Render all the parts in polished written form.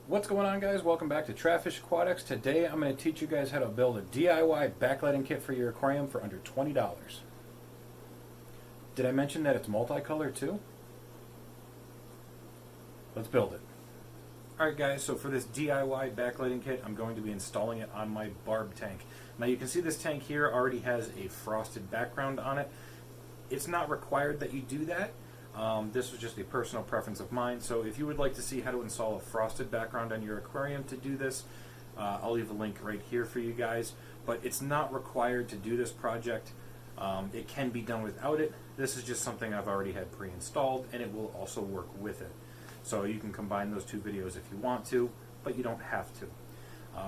What's going on, guys? Welcome back to Traffish Aquatics. Today I'm going to teach you guys how to build a DIY backlighting kit for your aquarium for under $20. Did I mention that it's multicolor too? Let's build it. Alright guys, so for this DIY backlighting kit, I'm going to be installing it on my barb tank. Now you can see this tank here already has a frosted background on it. It's not required that you do that. This was just a personal preference of mine, so if you would like to see how to install a frosted background on your aquarium to do this, I'll leave a link right here for you guys, but it's not required to do this project. It can be done without it. This is just something I've already had pre-installed, and it will also work with it. So you can combine those two videos if you want to, but you don't have to.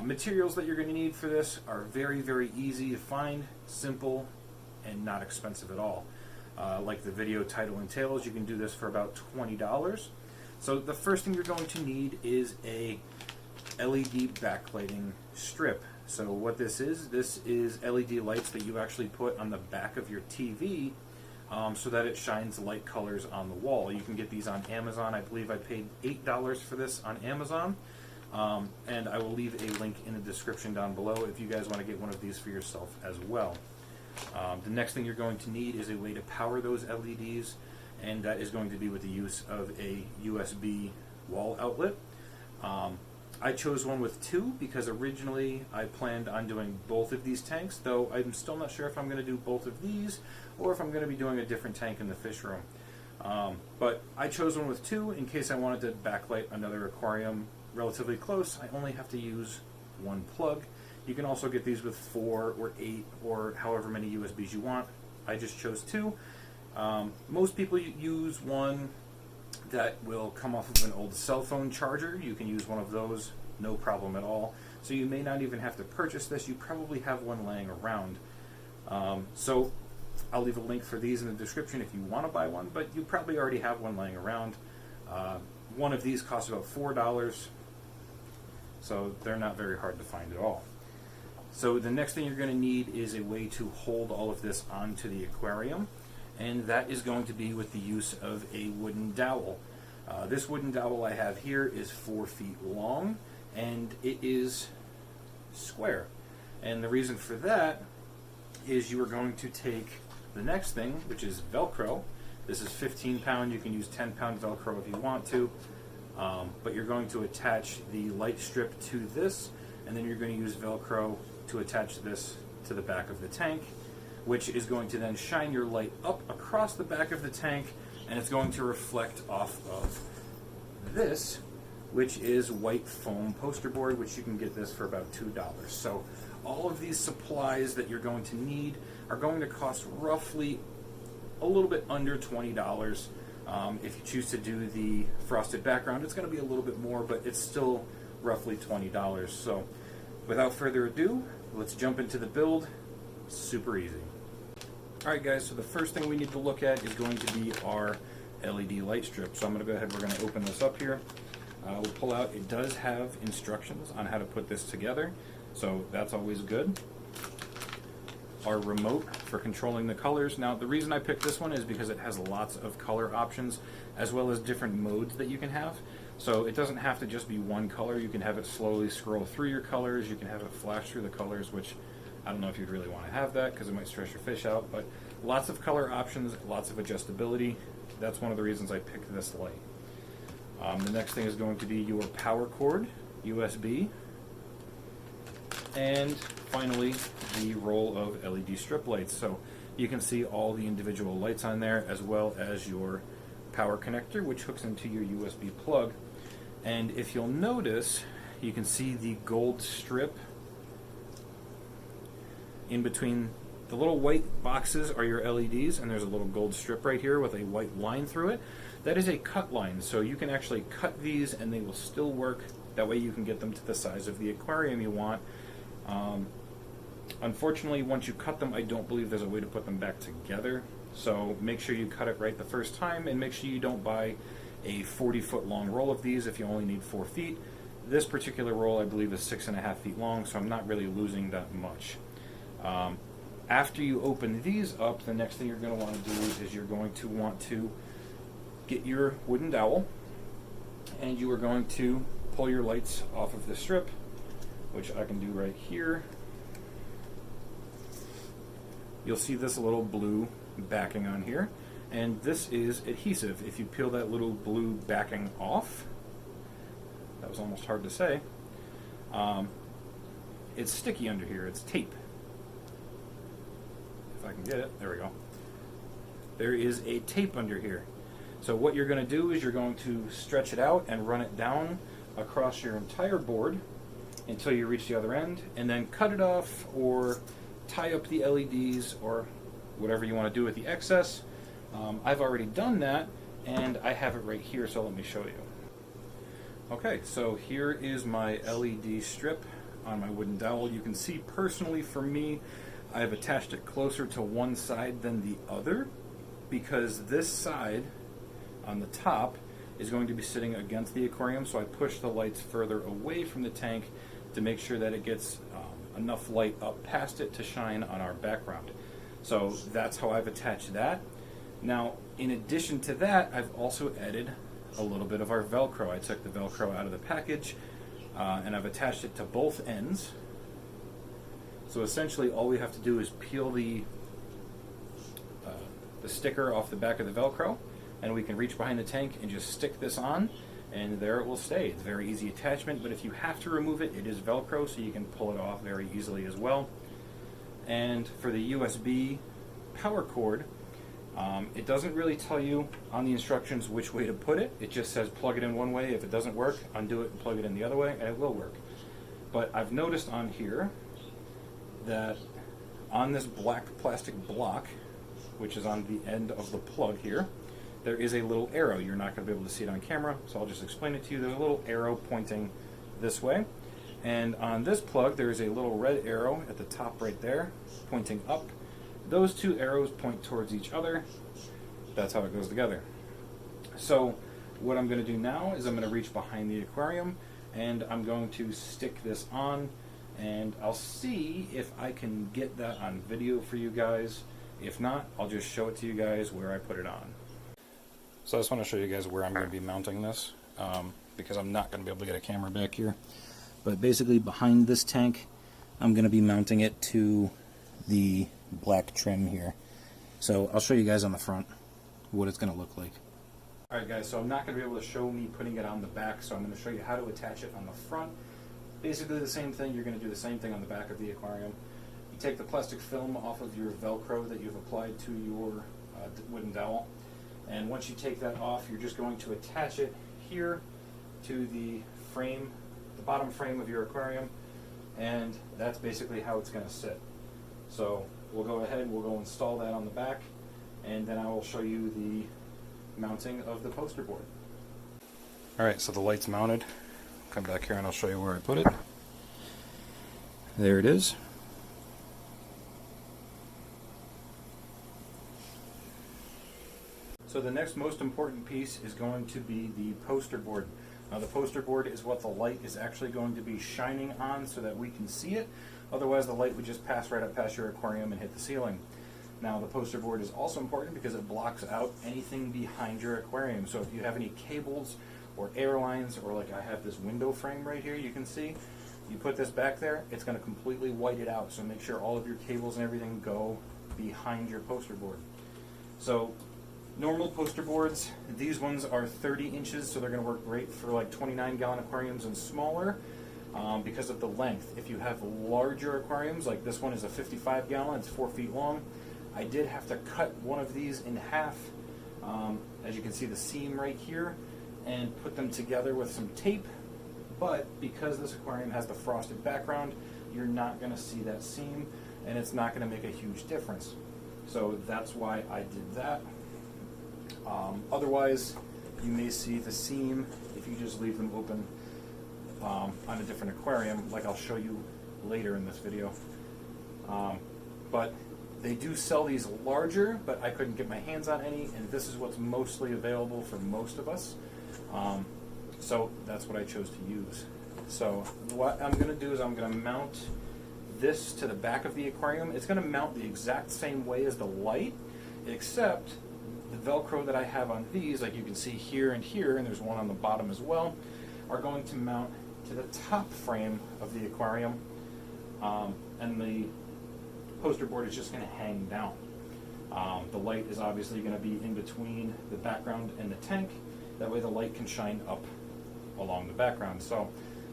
Materials that you're going to need for this are very, very easy to find, simple, and not expensive at all. Like the video title entails, you can do this for about $20. So the first thing you're going to need is a LED backlighting strip. So what this is LED lights that you actually put on the back of your TV so that it shines light colors on the wall. You can get these on Amazon. I believe I paid $8 for this on Amazon. And I will leave a link in the description down below if you guys want to get one of these for yourself as well. The next thing you're going to need is a way to power those LEDs, and that is going to be with the use of a USB wall outlet. I chose one with two because originally I planned on doing both of these tanks, though I'm still not sure if I'm going to do both of these or if I'm going to be doing a different tank in the fish room. But I chose one with two in case I wanted to backlight another aquarium relatively close. I only have to use one plug. You can also get these with 4 or 8 or however many USBs you want. I just chose 2. Most people use one that will come off of an old cell phone charger. You can use one of those, no problem at all. So you may not even have to purchase this. You probably have one laying around. So I'll leave a link for these in the description if you want to buy one, but you probably already have one laying around. One of these costs about $4, so they're not very hard to find at all. So the next thing you're going to need is a way to hold all of this onto the aquarium, and that is going to be with the use of a wooden dowel. This wooden dowel I have here is 4 feet long, and it is square. And the reason for that is you are going to take the next thing, which is Velcro. This is 15 pound. You can use 10 pound Velcro if you want to, but you're going to attach the light strip to this, and then you're going to use Velcro to attach this to the back of the tank, which is going to then shine your light up across the back of the tank, and it's going to reflect off of this, which is white foam poster board, which you can get this for about $2. So all of these supplies that you're going to need are going to cost roughly a little bit under $20. If you choose to do the frosted background, it's going to be a little bit more, but it's still roughly $20. So without further ado, let's jump into the build. Super easy. Alright guys, so the first thing we need to look at is going to be our LED light strip. So I'm going to go ahead, we're going to open this up here. We'll pull out, it does have instructions on how to put this together, so that's always good. Our remote for controlling the colors. Now the reason I picked this one is because it has lots of color options as well as different modes that you can have. So it doesn't have to just be one color. You can have it slowly scroll through your colors. You can have it flash through the colors, which I don't know if you'd really want to have that because it might stress your fish out, but lots of color options, lots of adjustability. That's one of the reasons I picked this light. The next thing is going to be your power cord, USB, and finally the roll of LED strip lights. So you can see all the individual lights on there as well as your power connector, which hooks into your USB plug. And if you'll notice, you can see the gold strip in between the little white boxes are your LEDs, and there's a little gold strip right here with a white line through it. That is a cut line, so you can actually cut these and they will still work. That way you can get them to the size of the aquarium you want. Unfortunately, once you cut them, I don't believe there's a way to put them back together. So make sure you cut it right the first time, and make sure you don't buy a 40-foot long roll of these if you only need 4 feet. This particular roll I believe is 6.5 feet long, so I'm not really losing that much. After you open these up, the next thing you're going to want to do is you're going to want to get your wooden dowel, and you are going to pull your lights off of the strip, which I can do right here, you'll see this little blue backing on here, and this is adhesive. If you peel that little blue backing off, that was almost hard to say, it's sticky under here, it's tape. If I can get it, there we go. There is a tape under here. So what you're going to do is you're going to stretch it out and run it down across your entire board until you reach the other end, and then cut it off or tie up the LEDs or whatever you want to do with the excess. I've already done that, and I have it right here, so let me show you. Okay, so here is my LED strip on my wooden dowel. You can see personally for me, I have attached it closer to one side than the other, because this side on the top is going to be sitting against the aquarium, so I push the lights further away from the tank to make sure that it gets enough light up past it to shine on our background. So that's how I've attached that. Now, in addition to that, I've also added a little bit of our Velcro. I took the Velcro out of the package and I've attached it to both ends. So essentially all we have to do is peel the sticker off the back of the Velcro, and we can reach behind the tank and just stick this on, and there it will stay. It's a very easy attachment, but if you have to remove it, it is Velcro, so you can pull it off very easily as well. And for the USB power cord, it doesn't really tell you on the instructions which way to put it. It just says plug it in one way. If it doesn't work, undo it and plug it in the other way, and it will work. But I've noticed on here that on this black plastic block, which is on the end of the plug here, there is a little arrow. You're not going to be able to see it on camera, so I'll just explain it to you. There's a little arrow pointing this way, and on this plug there is a little red arrow at the top right there pointing up. Those two arrows point towards each other. That's how it goes together. So what I'm going to do now is I'm going to reach behind the aquarium and I'm going to stick this on, and I'll see if I can get that on video for you guys. If not, I'll just show it to you guys where I put it on. So I just want to show you guys where I'm going to be mounting this, because I'm not going to be able to get a camera back here. But basically behind this tank, I'm going to be mounting it to the black trim here. So I'll show you guys on the front what it's going to look like. Alright guys, so I'm not going to be able to show me putting it on the back, so I'm going to show you how to attach it on the front. Basically the same thing. You're going to do the same thing on the back of the aquarium. You take the plastic film off of your Velcro that you've applied to your wooden dowel, and once you take that off, you're just going to attach it here to the frame, the bottom frame of your aquarium, and that's basically how it's going to sit. So we'll go ahead, we'll go install that on the back, and then I will show you the mounting of the poster board. Alright, so the light's mounted. Come back here and I'll show you where I put it. There it is. So the next most important piece is going to be the poster board. Now the poster board is what the light is actually going to be shining on so that we can see it. Otherwise the light would just pass right up past your aquarium and hit the ceiling. Now the poster board is also important because it blocks out anything behind your aquarium. So if you have any cables or air lines, or like I have this window frame right here, you can see, you put this back there, it's going to completely white it out. So make sure all of your cables and everything go behind your poster board. So normal poster boards, these ones are 30 inches, so they're going to work great for like 29-gallon aquariums and smaller because of the length. If you have larger aquariums, like this one is a 55-gallon, it's 4 feet long. I did have to cut one of these in half, as you can see the seam right here, and put them together with some tape. But because this aquarium has the frosted background, you're not going to see that seam, and it's not going to make a huge difference. So that's why I did that. Otherwise, you may see the seam if you just leave them open on a different aquarium, like I'll show you later in this video. But they do sell these larger, but I couldn't get my hands on any, and this is what's mostly available for most of us. So that's what I chose to use. So what I'm going to do is I'm going to mount this to the back of the aquarium. It's going to mount the exact same way as the light, except the Velcro that I have on these, like you can see here, and there's one on the bottom as well, are going to mount to the top frame of the aquarium, and the poster board is just going to hang down. The light is obviously going to be in between the background and the tank. That way the light can shine up along the background. So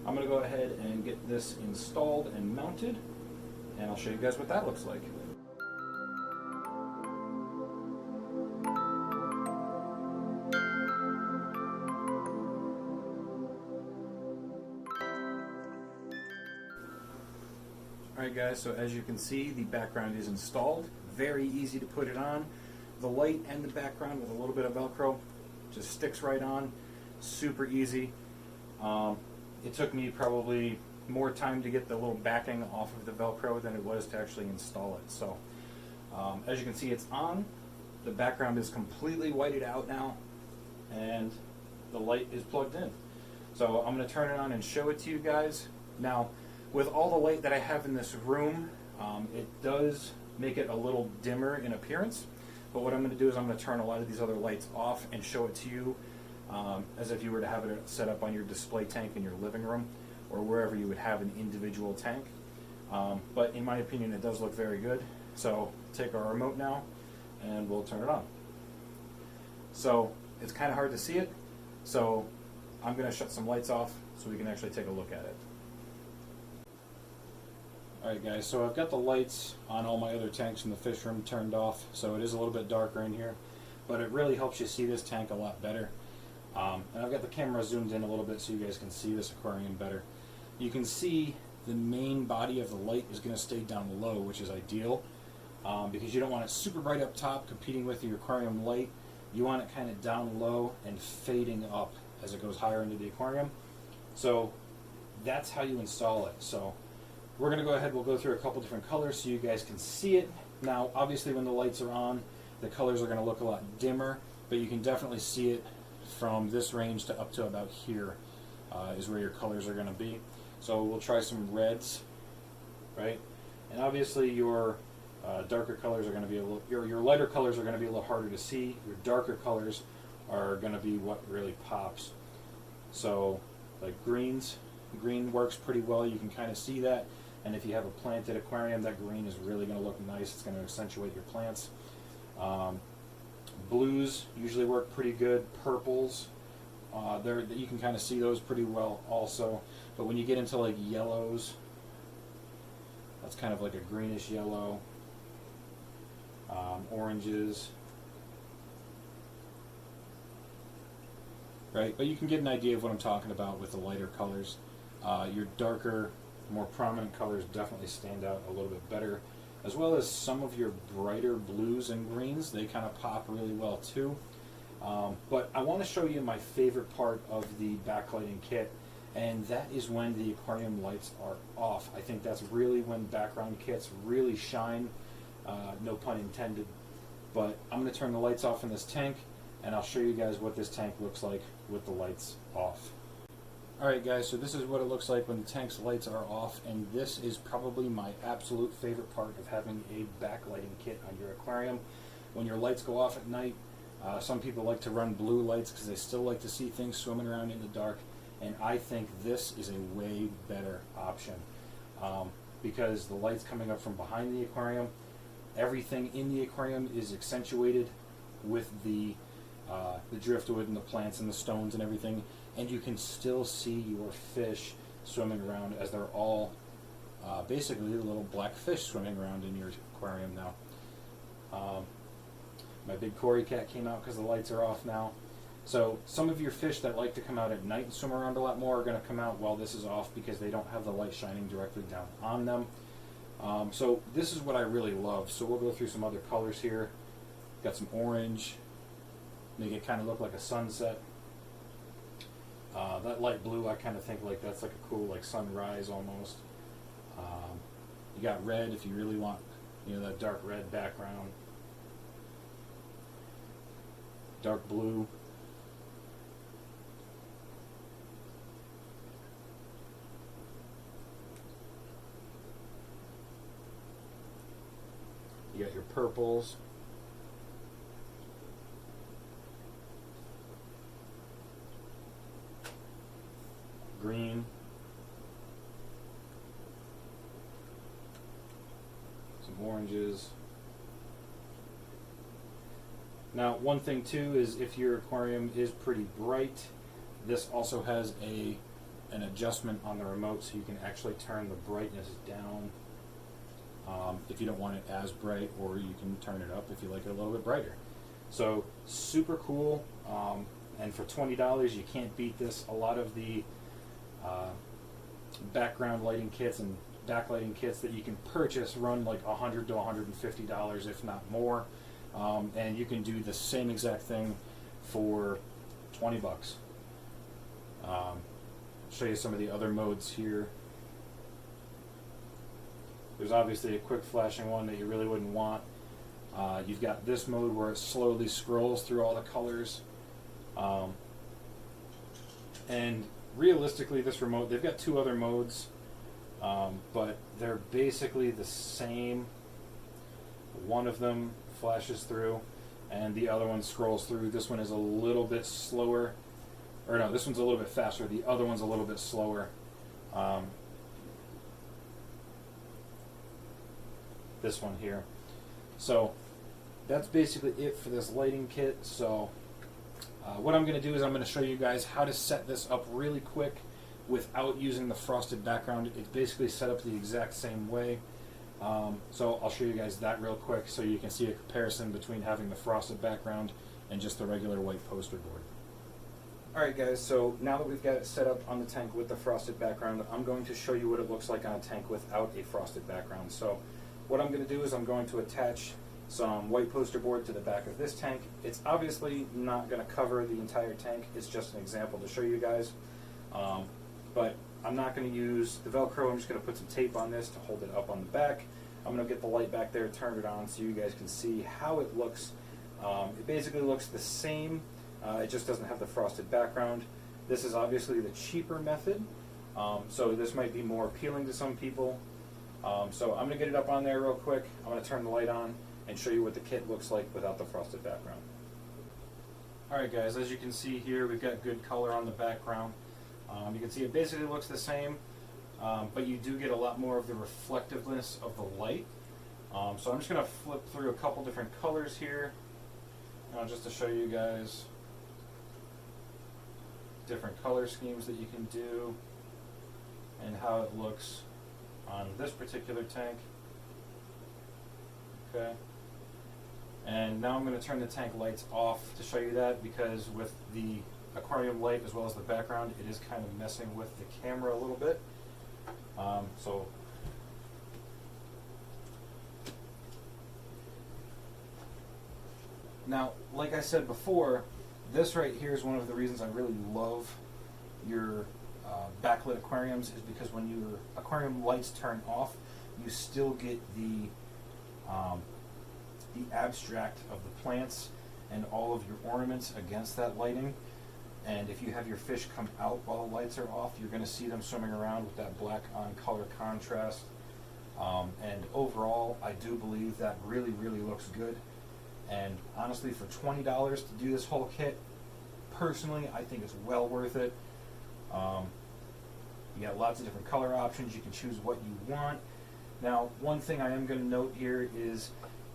I'm going to go ahead and get this installed and mounted, and I'll show you guys what that looks like. Alright guys, so as you can see, the background is installed. Very easy to put it on. The light and the background with a little bit of Velcro just sticks right on. Super easy. It took me probably more time to get the little backing off of the Velcro than it was to actually install it. So as you can see, it's on. The background is completely whited out now, and the light is plugged in. So I'm going to turn it on and show it to you guys. Now, with all the light that I have in this room, it does make it a little dimmer in appearance. But what I'm going to do is I'm going to turn a lot of these other lights off and show it to you as if you were to have it set up on your display tank in your living room or wherever you would have an individual tank. But in my opinion, it does look very good. So take our remote now and we'll turn it on. So it's kind of hard to see it. So I'm going to shut some lights off so we can actually take a look at it. Alright guys, so I've got the lights on all my other tanks in the fish room turned off, so it is a little bit darker in here, but it really helps you see this tank a lot better. And I've got the camera zoomed in a little bit so you guys can see this aquarium better. You can see the main body of the light is going to stay down low, which is ideal, because you don't want it super bright up top competing with your aquarium light. You want it kind of down low and fading up as it goes higher into the aquarium. So that's how you install it. So we're going to go ahead, we'll go through a couple different colors so you guys can see it. Now, obviously when the lights are on, the colors are going to look a lot dimmer, but you can definitely see it from this range to up to about here is where your colors are going to be. So we'll try some reds, right? And obviously your darker colors are going to be a little, your lighter colors are going to be a little harder to see. Your darker colors are going to be what really pops. So like greens, green works pretty well. You can kind of see that. And if you have a planted aquarium, that green is really going to look nice. It's going to accentuate your plants. Blues usually work pretty good. Purples, you can kind of see those pretty well also. But when you get into like yellows, that's kind of like a greenish yellow. Oranges, right? But you can get an idea of what I'm talking about with the lighter colors. Your darker, more prominent colors definitely stand out a little bit better, as well as some of your brighter blues and greens. They kind of pop really well too. But I want to show you my favorite part of the backlighting kit, and that is when the aquarium lights are off. I think that's really when background kits really shine, no pun intended. But I'm going to turn the lights off in this tank, and I'll show you guys what this tank looks like with the lights off. Alright guys, so this is what it looks like when the tank's lights are off, and this is probably my absolute favorite part of having a backlighting kit on your aquarium. When your lights go off at night, some people like to run blue lights because they still like to see things swimming around in the dark, and I think this is a way better option because the lights coming up from behind the aquarium, everything in the aquarium is accentuated with the driftwood and the plants and the stones and everything, and you can still see your fish swimming around as they're all basically little black fish swimming around in your aquarium now. My big Cory cat came out because the lights are off now. So some of your fish that like to come out at night and swim around a lot more are going to come out while this is off because they don't have the light shining directly down on them. So this is what I really love. So we'll go through some other colors here. Got some orange, make it kind of look like a sunset. That light blue, I kind of think like that's like a cool like sunrise almost. You got red if you really want, you know, that dark red background. Dark blue. You got your purples. some oranges. Now, one thing too is if your aquarium is pretty bright, this also has an adjustment on the remote, so you can actually turn the brightness down if you don't want it as bright, or you can turn it up if you like it a little bit brighter. So super cool, and for $20 you can't beat this. A lot of the background lighting kits and backlighting kits that you can purchase run like $100 to $150, if not more, and you can do the same exact thing for 20 bucks. Show you some of the other modes here. There's obviously a quick flashing one that you really wouldn't want. You've got this mode where it slowly scrolls through all the colors. And realistically, this remote, they've got two other modes, but they're basically the same. One of them flashes through and the other one scrolls through. This one is a little bit slower, or no, this one's a little bit faster. The other one's a little bit slower. This one here. So that's basically it for this lighting kit. So what I'm going to do is I'm going to show you guys how to set this up really quick without using the frosted background. It's basically set up the exact same way. So I'll show you guys that real quick so you can see a comparison between having the frosted background and just the regular white poster board. Alright guys, so now that we've got it set up on the tank with the frosted background, I'm going to show you what it looks like on a tank without a frosted background. So what I'm going to do is I'm going to attach some white poster board to the back of this tank. It's obviously not going to cover the entire tank, it's just an example to show you guys. But I'm not going to use the Velcro, I'm just going to put some tape on this to hold it up on the back. I'm going to get the light back there, turn it on so you guys can see how it looks. It basically looks the same, it just doesn't have the frosted background. This is obviously the cheaper method, so this might be more appealing to some people. So I'm going to get it up on there real quick. I'm going to turn the light on and show you what the kit looks like without the frosted background. Alright guys, as you can see here, we've got good color on the background. You can see it basically looks the same, but you do get a lot more of the reflectiveness of the light. So I'm just going to flip through a couple different colors here, just to show you guys different color schemes that you can do and how it looks on this particular tank. Okay. And now I'm going to turn the tank lights off to show you that, because with the aquarium light as well as the background, it is kind of messing with the camera a little bit. So now, like I said before, this right here is one of the reasons I really love your backlit aquariums, is because when your aquarium lights turn off, you still get the abstract of the plants and all of your ornaments against that lighting. And if you have your fish come out while the lights are off, you're going to see them swimming around with that black on color contrast. And overall, I do believe that really, really looks good. And honestly, for $20 to do this whole kit, personally, I think it's well worth it. You got lots of different color options. You can choose what you want. Now, one thing I am going to note here is,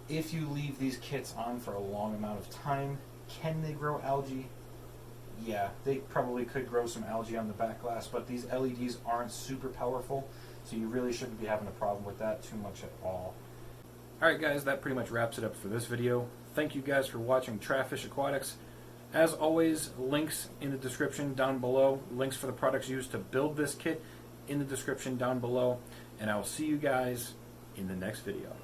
if you leave these kits on for a long amount of time, can they grow algae? Yeah, they probably could grow some algae on the back glass, but these LEDs aren't super powerful, so you really shouldn't be having a problem with that too much at all. Alright guys, that pretty much wraps it up for this video. Thank you guys for watching Traffish Aquatics. As always, links in the description down below, links for the products used to build this kit in the description down below, and I will see you guys in the next video.